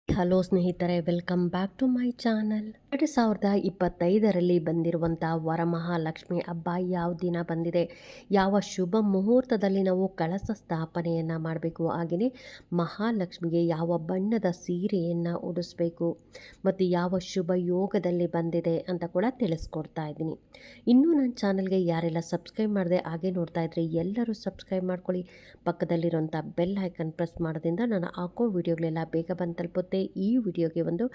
Hello ಸ್ನೇಹಿತರೆ, welcome back to my channel. 2025ರಲ್ಲಿ ಬಂದಿರುವಂಥ ವರಮಹಾಲಕ್ಷ್ಮಿ ಹಬ್ಬ ಯಾವ ದಿನ ಬಂದಿದೆ, ಯಾವ ಶುಭ ಮುಹೂರ್ತದಲ್ಲಿ ನಾವು ಕಳಸ ಸ್ಥಾಪನೆಯನ್ನು ಮಾಡಬೇಕು, ಹಾಗೆಯೇ ಮಹಾಲಕ್ಷ್ಮಿಗೆ ಯಾವ ಬಣ್ಣದ ಸೀರೆಯನ್ನು ಉಡಿಸ್ಬೇಕು ಮತ್ತು ಯಾವ ಶುಭ ಯೋಗದಲ್ಲಿ ಬಂದಿದೆ ಅಂತ ಕೂಡ ತಿಳಿಸ್ಕೊಡ್ತಾ ಇದ್ದೀನಿ. ಇನ್ನೂ ನನ್ನ ಚಾನಲ್ಗೆ ಯಾರೆಲ್ಲ ಸಬ್ಸ್ಕ್ರೈಬ್ ಮಾಡಿದೆ ಹಾಗೆ ನೋಡ್ತಾ ಇದ್ರೆ ಎಲ್ಲರೂ ಸಬ್ಸ್ಕ್ರೈಬ್ ಮಾಡ್ಕೊಳ್ಳಿ. ಪಕ್ಕದಲ್ಲಿರುವಂಥ ಬೆಲ್ ಐಕನ್ ಪ್ರೆಸ್ ಮಾಡೋದ್ರಿಂದ ನಾನು ಹಾಕೋ ವಿಡಿಯೋಗಳೆಲ್ಲ ಬೇಗ ಬಂದು ತಲುಪುತ್ತೆ. ಈ ವಿಡಿಯೋಗೆ ಒಂದು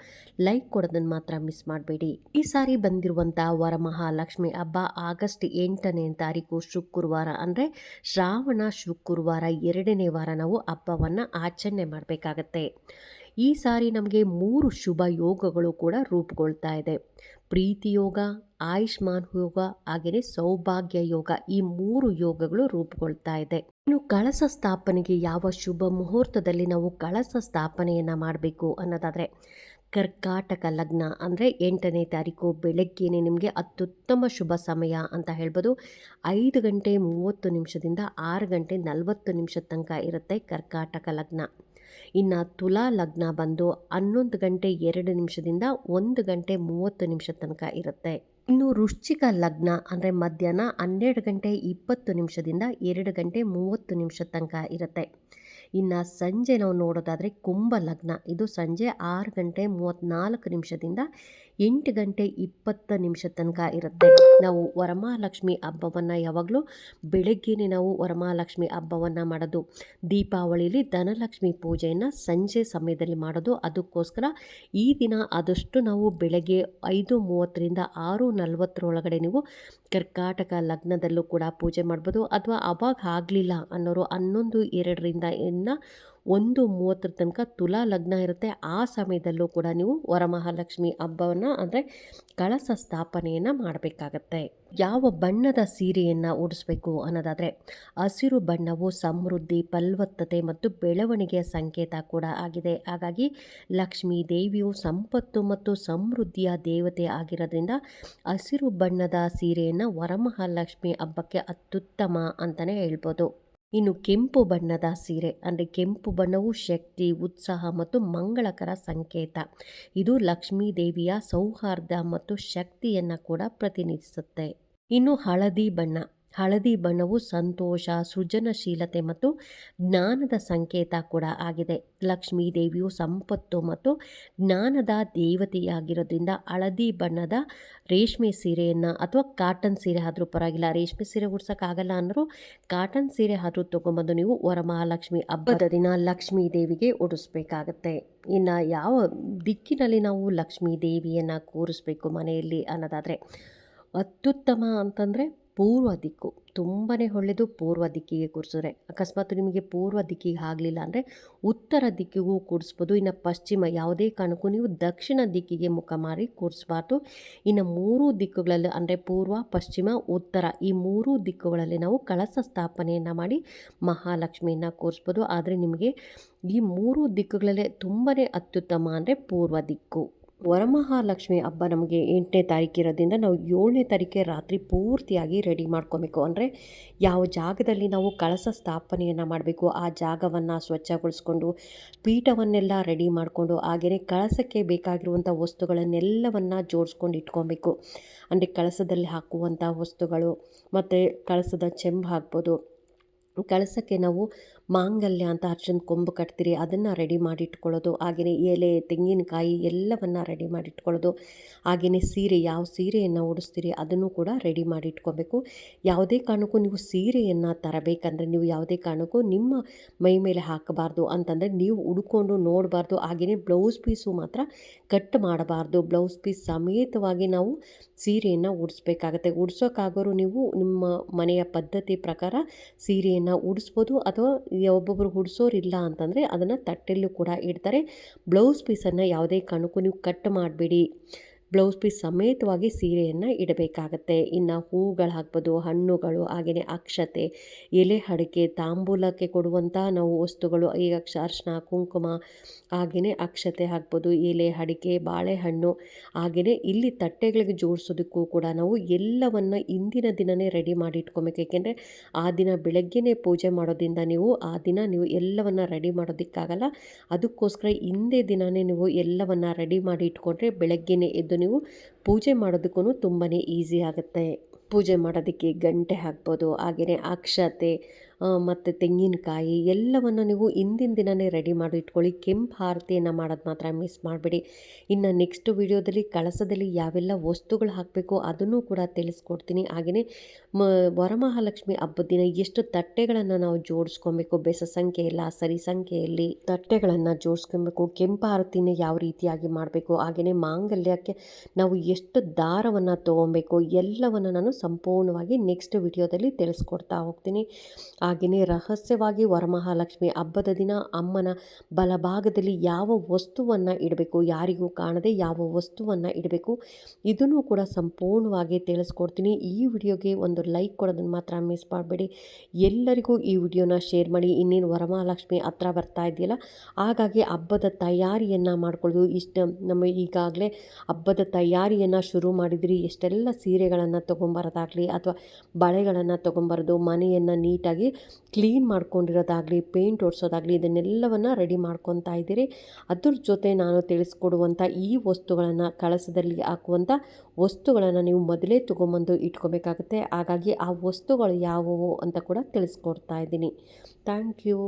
ಲೈಕ್ ಕೊಡೋದನ್ನು ಮಾತ್ರ ಮಿಸ್ ಮಾಡಬೇಡಿ. ಈ ಸಾರಿ ಬಂದಿರುವಂಥ ವರಮಹಾಲಕ್ಷ್ಮಿ ಹಬ್ಬ ಆಗಸ್ಟ್ 8ನೇ ತಾರೀಕು ಶುಕ್ರವಾರ, ಅಂದರೆ ಶ್ರಾವಣ ಶುಕ್ರವಾರ 2ನೇ ವಾರ ನಾವು ಹಬ್ಬವನ್ನು ಆಚರಣೆ ಮಾಡಬೇಕಾಗತ್ತೆ. ಈ ಸಾರಿ ನಮಗೆ 3 ಶುಭ ಯೋಗಗಳು ಕೂಡ ರೂಪುಗೊಳ್ತಾ ಇದೆ. ಪ್ರೀತಿ ಯೋಗ, ಆಯುಷ್ಮಾನ್ ಯೋಗ, ಹಾಗೆಯೇ ಸೌಭಾಗ್ಯ ಯೋಗ, ಈ 3 ಯೋಗಗಳು ರೂಪುಗೊಳ್ತಾ ಇದೆ. ಇನ್ನು ಕಳಸ ಸ್ಥಾಪನೆಗೆ ಯಾವ ಶುಭ ಮುಹೂರ್ತದಲ್ಲಿ ನಾವು ಕಳಸ ಸ್ಥಾಪನೆಯನ್ನು ಮಾಡಬೇಕು ಅನ್ನೋದಾದರೆ, ಕರ್ಕಾಟಕ ಲಗ್ನ ಅಂದರೆ 8ನೇ ತಾರೀಕು ಬೆಳಗ್ಗೆನೇ ನಿಮಗೆ ಅತ್ಯುತ್ತಮ ಶುಭ ಸಮಯ ಅಂತ ಹೇಳ್ಬೋದು. 5 ಗಂಟೆ 30 ನಿಮಿಷದಿಂದ 6 ಗಂಟೆ 40 ನಿಮಿಷದ ತನಕ ಇರುತ್ತೆ ಕರ್ಕಾಟಕ ಲಗ್ನ. ಇನ್ನು ತುಲಾ ಲಗ್ನ ಬಂದು 11 ಗಂಟೆ 2 ನಿಮಿಷದಿಂದ 1 ಗಂಟೆ 30 ನಿಮಿಷದ ತನಕ ಇರುತ್ತೆ. ಇನ್ನು ವೃಶ್ಚಿಕ ಲಗ್ನ ಅಂದರೆ ಮಧ್ಯಾಹ್ನ 12 ಗಂಟೆ 20 ನಿಮಿಷದಿಂದ 2 ಗಂಟೆ 30 ನಿಮಿಷದ ತನಕ ಇರುತ್ತೆ. ಇನ್ನು ಸಂಜೆ ನಾವು ನೋಡೋದಾದರೆ ಕುಂಭ ಲಗ್ನ, ಇದು ಸಂಜೆ 6 ಗಂಟೆ 34 ನಿಮಿಷದಿಂದ 8 ಗಂಟೆ 20 ನಿಮಿಷದ ತನಕ ಇರುತ್ತೆ. ನಾವು ವರಮಹಾಲಕ್ಷ್ಮಿ ಹಬ್ಬವನ್ನು ಯಾವಾಗಲೂ ಬೆಳಗ್ಗೆನೇ ನಾವು ವರಮಹಾಲಕ್ಷ್ಮಿ ಹಬ್ಬವನ್ನು ಮಾಡೋದು. ದೀಪಾವಳಿಲಿ ಧನಲಕ್ಷ್ಮಿ ಪೂಜೆಯನ್ನು ಸಂಜೆ ಸಮಯದಲ್ಲಿ ಮಾಡೋದು. ಅದಕ್ಕೋಸ್ಕರ ಈ ದಿನ ಆದಷ್ಟು ನಾವು ಬೆಳಗ್ಗೆ 5:30ರಿಂದ 6:40 ನೀವು ಕರ್ಕಾಟಕ ಲಗ್ನದಲ್ಲೂ ಕೂಡ ಪೂಜೆ ಮಾಡ್ಬೋದು. ಅಥವಾ ಅವಾಗ ಆಗಲಿಲ್ಲ ಅನ್ನೋರು 11:02ರಿಂದ 1:30 ತನಕ ತುಲಾ ಲಗ್ನ ಇರುತ್ತೆ. ಆ ಸಮಯದಲ್ಲೂ ಕೂಡ ನೀವು ವರಮಹಾಲಕ್ಷ್ಮಿ ಹಬ್ಬವನ್ನು ಅಂದರೆ ಕಳಸ ಸ್ಥಾಪನೆಯನ್ನು ಮಾಡಬೇಕಾಗತ್ತೆ. ಯಾವ ಬಣ್ಣದ ಸೀರೆಯನ್ನು ಉಡಿಸ್ಬೇಕು ಅನ್ನೋದಾದರೆ, ಹಸಿರು ಬಣ್ಣವು ಸಮೃದ್ಧಿ, ಫಲವತ್ತತೆ ಮತ್ತು ಬೆಳವಣಿಗೆಯ ಸಂಕೇತ ಕೂಡ ಆಗಿದೆ. ಹಾಗಾಗಿ ಲಕ್ಷ್ಮೀ ದೇವಿಯು ಸಂಪತ್ತು ಮತ್ತು ಸಮೃದ್ಧಿಯ ದೇವತೆ ಆಗಿರೋದ್ರಿಂದ ಹಸಿರು ಬಣ್ಣದ ಸೀರೆಯನ್ನು ವರಮಹಾಲಕ್ಷ್ಮಿ ಹಬ್ಬಕ್ಕೆ ಅತ್ಯುತ್ತಮ ಅಂತಲೇ ಹೇಳ್ಬೋದು. ಇನ್ನು ಕೆಂಪು ಬಣ್ಣದ ಸೀರೆ ಅಂದರೆ ಕೆಂಪು ಬಣ್ಣವು ಶಕ್ತಿ, ಉತ್ಸಾಹ ಮತ್ತು ಮಂಗಳಕರ ಸಂಕೇತ. ಇದು ಲಕ್ಷ್ಮೀ ದೇವಿಯ ಸೌಹಾರ್ದ ಮತ್ತು ಶಕ್ತಿಯನ್ನು ಕೂಡ ಪ್ರತಿನಿಧಿಸುತ್ತೆ. ಇನ್ನು ಹಳದಿ ಬಣ್ಣವು ಸಂತೋಷ, ಸೃಜನಶೀಲತೆ ಮತ್ತು ಜ್ಞಾನದ ಸಂಕೇತ ಕೂಡ ಆಗಿದೆ. ಲಕ್ಷ್ಮೀ ದೇವಿಯು ಸಂಪತ್ತು ಮತ್ತು ಜ್ಞಾನದ ದೇವತೆಯಾಗಿರೋದ್ರಿಂದ ಹಳದಿ ಬಣ್ಣದ ರೇಷ್ಮೆ ಸೀರೆಯನ್ನು ಅಥವಾ ಕಾಟನ್ ಸೀರೆ ಆದರೂ ಪರವಾಗಿಲ್ಲ, ರೇಷ್ಮೆ ಸೀರೆ ಉಡ್ಸೋಕ್ಕಾಗಲ್ಲ ಅಂದರೂ ಕಾಟನ್ ಸೀರೆ ಆದರೂ ತೊಗೊಂಬಂದು ನೀವು ವರಮಹಾಲಕ್ಷ್ಮಿ ಹಬ್ಬದ ದಿನ ಲಕ್ಷ್ಮೀ ದೇವಿಗೆ ಉಡಿಸ್ಬೇಕಾಗತ್ತೆ. ಇನ್ನು ಯಾವ ದಿಕ್ಕಿನಲ್ಲಿ ನಾವು ಲಕ್ಷ್ಮೀ ದೇವಿಯನ್ನು ಕೂರಿಸ್ಬೇಕು ಮನೆಯಲ್ಲಿ ಅನ್ನೋದಾದರೆ, ಅತ್ಯುತ್ತಮ ಅಂತಂದರೆ ಪೂರ್ವ ದಿಕ್ಕು ತುಂಬಾ ಒಳ್ಳೆಯದು. ಪೂರ್ವ ದಿಕ್ಕಿಗೆ ಕೂರಿಸಿದ್ರೆ, ಅಕಸ್ಮಾತ್ ನಿಮಗೆ ಪೂರ್ವ ದಿಕ್ಕಿಗೆ ಆಗಲಿಲ್ಲ ಅಂದರೆ ಉತ್ತರ ದಿಕ್ಕಿಗೂ ಕೂಡಿಸ್ಬೋದು. ಇನ್ನು ಪಶ್ಚಿಮ, ಯಾವುದೇ ಕಾರಣಕ್ಕೂ ನೀವು ದಕ್ಷಿಣ ದಿಕ್ಕಿಗೆ ಮುಖ ಮಾಡಿ ಕೂರಿಸ್ಬಾರ್ದು. ಇನ್ನು 3 ದಿಕ್ಕುಗಳಲ್ಲಿ ಅಂದರೆ ಪೂರ್ವ, ಪಶ್ಚಿಮ, ಉತ್ತರ, ಈ 3 ದಿಕ್ಕುಗಳಲ್ಲಿ ನಾವು ಕಳಸ ಸ್ಥಾಪನೆಯನ್ನು ಮಾಡಿ ಮಹಾಲಕ್ಷ್ಮಿಯನ್ನು ಕೂರಿಸ್ಬೋದು. ಆದರೆ ನಿಮಗೆ ಈ 3 ದಿಕ್ಕುಗಳಲ್ಲೇ ತುಂಬಾ ಅತ್ಯುತ್ತಮ ಅಂದರೆ ಪೂರ್ವ ದಿಕ್ಕು. ವರಮಹಾಲಕ್ಷ್ಮಿ ಹಬ್ಬ ನಮಗೆ 8ನೇ ತಾರೀಕು ಇರೋದ್ರಿಂದ ನಾವು 7ನೇ ತಾರೀಕೆ ರಾತ್ರಿ ಪೂರ್ತಿಯಾಗಿ ರೆಡಿ ಮಾಡ್ಕೊಬೇಕು. ಅಂದರೆ ಯಾವ ಜಾಗದಲ್ಲಿ ನಾವು ಕಳಸ ಸ್ಥಾಪನೆಯನ್ನು ಮಾಡಬೇಕು ಆ ಜಾಗವನ್ನು ಸ್ವಚ್ಛಗೊಳಿಸ್ಕೊಂಡು, ಪೀಠವನ್ನೆಲ್ಲ ರೆಡಿ ಮಾಡಿಕೊಂಡು, ಹಾಗೆಯೇ ಕಳಸಕ್ಕೆ ಬೇಕಾಗಿರುವಂಥ ವಸ್ತುಗಳನ್ನೆಲ್ಲವನ್ನು ಜೋಡಿಸ್ಕೊಂಡು ಇಟ್ಕೊಬೇಕು. ಅಂದರೆ ಕಳಸದಲ್ಲಿ ಹಾಕುವಂಥ ವಸ್ತುಗಳು ಮತ್ತು ಕಳಸದ ಚೆಂಬು ಹಾಕ್ಬೋದು. ಕಳಸಕ್ಕೆ ನಾವು ಮಾಂಗಲ್ಯ ಅಂತ ಅರ್ಶಿನ ಕೊಂಬು ಕಟ್ತೀರಿ, ಅದನ್ನು ರೆಡಿ ಮಾಡಿ ಇಟ್ಕೊಳ್ಳೋದು. ಹಾಗೆಯೇ ಎಲೆ, ತೆಂಗಿನಕಾಯಿ ಎಲ್ಲವನ್ನು ರೆಡಿ ಮಾಡಿ ಇಟ್ಕೊಳ್ಳೋದು. ಹಾಗೆಯೇ ಸೀರೆ, ಯಾವ ಸೀರೆಯನ್ನು ಉಡಿಸ್ತೀರಿ ಅದನ್ನು ಕೂಡ ರೆಡಿ ಮಾಡಿ ಇಟ್ಕೊಬೇಕು. ಯಾವುದೇ ಕಾರಣಕ್ಕೂ ನೀವು ಸೀರೆಯನ್ನು ತರಬೇಕಂದ್ರೆ ನೀವು ಯಾವುದೇ ಕಾರಣಕ್ಕೂ ನಿಮ್ಮ ಮೈ ಮೇಲೆ ಹಾಕಬಾರ್ದು. ಅಂತಂದರೆ ನೀವು ಉಡ್ಕೊಂಡು ನೋಡಬಾರ್ದು. ಹಾಗೆಯೇ ಬ್ಲೌಸ್ ಪೀಸು ಮಾತ್ರ ಕಟ್ ಮಾಡಬಾರ್ದು. ಬ್ಲೌಸ್ ಪೀಸ್ ಸಮೇತವಾಗಿ ನಾವು ಸೀರೆಯನ್ನು ಉಡಿಸ್ಬೇಕಾಗತ್ತೆ. ಉಡ್ಸೋಕ್ಕಾಗೋರು ನೀವು ನಿಮ್ಮ ಮನೆಯ ಪದ್ಧತಿ ಪ್ರಕಾರ ಸೀರೆಯನ್ನು ಉಡಿಸ್ಬೋದು. ಅಥವಾ ಒಬ್ಬೊಬ್ಬರು ಉಡಿಸೋರಿಲ್ಲ ಅಂತಂದರೆ ಅದನ್ನು ತಟ್ಟೆಲ್ಲೂ ಕೂಡ ಇಡ್ತಾರೆ. ಬ್ಲೌಸ್ ಪೀಸನ್ನು ಯಾವುದೇ ಕಾರಣಕ್ಕೂ ನೀವು ಕಟ್ ಮಾಡಬೇಡಿ. ಬ್ಲೌಸ್ ಪೀಸ್ ಸಮೇತವಾಗಿ ಸೀರೆಯನ್ನು ಇಡಬೇಕಾಗತ್ತೆ. ಇನ್ನು ಹೂಗಳು ಹಾಕ್ಬೋದು, ಹಣ್ಣುಗಳು, ಹಾಗೆಯೇ ಅಕ್ಷತೆ, ಎಲೆ ಅಡಿಕೆ, ತಾಂಬೂಲಕ್ಕೆ ಕೊಡುವಂಥ ನಾವು ವಸ್ತುಗಳು, ಈಗ ಅರಿಶಿನ ಕುಂಕುಮ, ಹಾಗೆಯೇ ಅಕ್ಷತೆ ಹಾಕ್ಬೋದು, ಎಲೆ ಅಡಿಕೆ, ಬಾಳೆಹಣ್ಣು, ಹಾಗೆಯೇ ಇಲ್ಲಿ ತಟ್ಟೆಗಳಿಗೆ ಜೋಡಿಸೋದಕ್ಕೂ ಕೂಡ ನಾವು ಎಲ್ಲವನ್ನು ಇಂದಿನ ದಿನವೇ ರೆಡಿ ಮಾಡಿ ಇಟ್ಕೊಬೇಕು. ಏಕೆಂದರೆ ಆ ದಿನ ಬೆಳಗ್ಗೆನೇ ಪೂಜೆ ಮಾಡೋದ್ರಿಂದ ಆ ದಿನ ನೀವು ಎಲ್ಲವನ್ನು ರೆಡಿ ಮಾಡೋದಕ್ಕಾಗಲ್ಲ. ಅದಕ್ಕೋಸ್ಕರ ಹಿಂದೆ ದಿನವೇ ನೀವು ಎಲ್ಲವನ್ನು ರೆಡಿ ಮಾಡಿ ಇಟ್ಕೊಂಡ್ರೆ ಬೆಳಗ್ಗೆನೇ ಎದ್ದು ನೀವು ಪೂಜೆ ಮಾಡೋದಕ್ಕೂ ತುಂಬಾ ಈಸಿ ಆಗುತ್ತೆ. ಪೂಜೆ ಮಾಡೋದಕ್ಕೆ ಗಂಟೆ ಹಾಕ್ಬೋದು, ಹಾಗೆಯೇ ಅಕ್ಷತೆ ಮತ್ತು ತೆಂಗಿನಕಾಯಿ ಎಲ್ಲವನ್ನು ನೀವು ಹಿಂದಿನ ದಿನವೇ ರೆಡಿ ಮಾಡಿ ಇಟ್ಕೊಳ್ಳಿ. ಕೆಂಪು ಆರತಿಯನ್ನು ಮಾಡೋದು ಮಾತ್ರ ಮಿಸ್ ಮಾಡಬೇಡಿ. ಇನ್ನು ನೆಕ್ಸ್ಟ್ ವಿಡಿಯೋದಲ್ಲಿ ಕಳಸದಲ್ಲಿ ಯಾವೆಲ್ಲ ವಸ್ತುಗಳು ಹಾಕಬೇಕು ಅದನ್ನು ಕೂಡ ತಿಳಿಸ್ಕೊಡ್ತೀನಿ. ಹಾಗೆಯೇ ವರಮಹಾಲಕ್ಷ್ಮಿ ಹಬ್ಬದ ದಿನ ಎಷ್ಟು ತಟ್ಟೆಗಳನ್ನು ನಾವು ಜೋಡಿಸ್ಕೊಬೇಕು, ಬೆಸ ಸಂಖ್ಯೆ ಇಲ್ಲ ಸರಿ ಸಂಖ್ಯೆಯಲ್ಲಿ ತಟ್ಟೆಗಳನ್ನು ಜೋಡಿಸ್ಕೊಬೇಕು, ಕೆಂಪು ಆರತಿನ ಯಾವ ರೀತಿಯಾಗಿ ಮಾಡಬೇಕು, ಹಾಗೆಯೇ ಮಾಂಗಲ್ಯಕ್ಕೆ ನಾವು ಎಷ್ಟು ದಾರವನ್ನು ತೊಗೊಬೇಕು ಎಲ್ಲವನ್ನು ನಾನು ಸಂಪೂರ್ಣವಾಗಿ ನೆಕ್ಸ್ಟ್ ವಿಡಿಯೋದಲ್ಲಿ ತಿಳಿಸ್ಕೊಡ್ತಾ ಹೋಗ್ತೀನಿ. ಹಾಗೆಯೇ ರಹಸ್ಯವಾಗಿ ವರಮಹಾಲಕ್ಷ್ಮಿ ಹಬ್ಬದ ದಿನ ಅಮ್ಮನ ಬಲಭಾಗದಲ್ಲಿ ಯಾವ ವಸ್ತುವನ್ನು ಇಡಬೇಕು, ಯಾರಿಗೂ ಕಾಣದೆ ಯಾವ ವಸ್ತುವನ್ನು ಇಡಬೇಕು, ಇದನ್ನು ಕೂಡ ಸಂಪೂರ್ಣವಾಗಿ ತಿಳಿಸ್ಕೊಡ್ತೀನಿ. ಈ ವಿಡಿಯೋಗೆ ಒಂದು ಲೈಕ್ ಕೊಡೋದನ್ನು ಮಾತ್ರ ಮಿಸ್ ಮಾಡಬೇಡಿ. ಎಲ್ಲರಿಗೂ ಈ ವಿಡಿಯೋನ ಶೇರ್ ಮಾಡಿ. ಇನ್ನೇನು ವರಮಹಾಲಕ್ಷ್ಮಿ ಹತ್ರ ಬರ್ತಾ ಇದೆಯಲ್ಲ, ಹಾಗಾಗಿ ಹಬ್ಬದ ತಯಾರಿಯನ್ನು ಮಾಡ್ಕೊಳ್ಳೋದು ಇಷ್ಟು ನಮ್ಮ ಈಗಾಗಲೇ ಹಬ್ಬದ ತಯಾರಿಯನ್ನು ಶುರು ಮಾಡಿದ್ರಿ. ಎಷ್ಟೆಲ್ಲ ಸೀರೆಗಳನ್ನು ತೊಗೊಂಬರೋದಾಗಲಿ ಅಥವಾ ಬಳೆಗಳನ್ನು ತೊಗೊಂಬರೋದು, ಮನೆಯನ್ನು ನೀಟಾಗಿ ಕ್ಲೀನ್ ಮಾಡ್ಕೊಂಡಿರೋದಾಗಲಿ, ಪೇಂಟ್ ಹೊಡ್ಸೋದಾಗಲಿ, ಇದನ್ನೆಲ್ಲವನ್ನು ರೆಡಿ ಮಾಡ್ಕೊತಾ ಇದ್ದೀರಿ. ಅದ್ರ ಜೊತೆ ನಾನು ತಿಳಿಸ್ಕೊಡುವಂಥ ಈ ವಸ್ತುಗಳನ್ನು, ಕಳಸದಲ್ಲಿ ಹಾಕುವಂಥ ವಸ್ತುಗಳನ್ನು ನೀವು ಮೊದಲೇ ತೊಗೊಂಬಂದು ಇಟ್ಕೋಬೇಕಾಗುತ್ತೆ. ಹಾಗಾಗಿ ಆ ವಸ್ತುಗಳು ಯಾವುವು ಅಂತ ಕೂಡ ತಿಳಿಸ್ಕೊಡ್ತಾ ಇದ್ದೀನಿ. Thank you.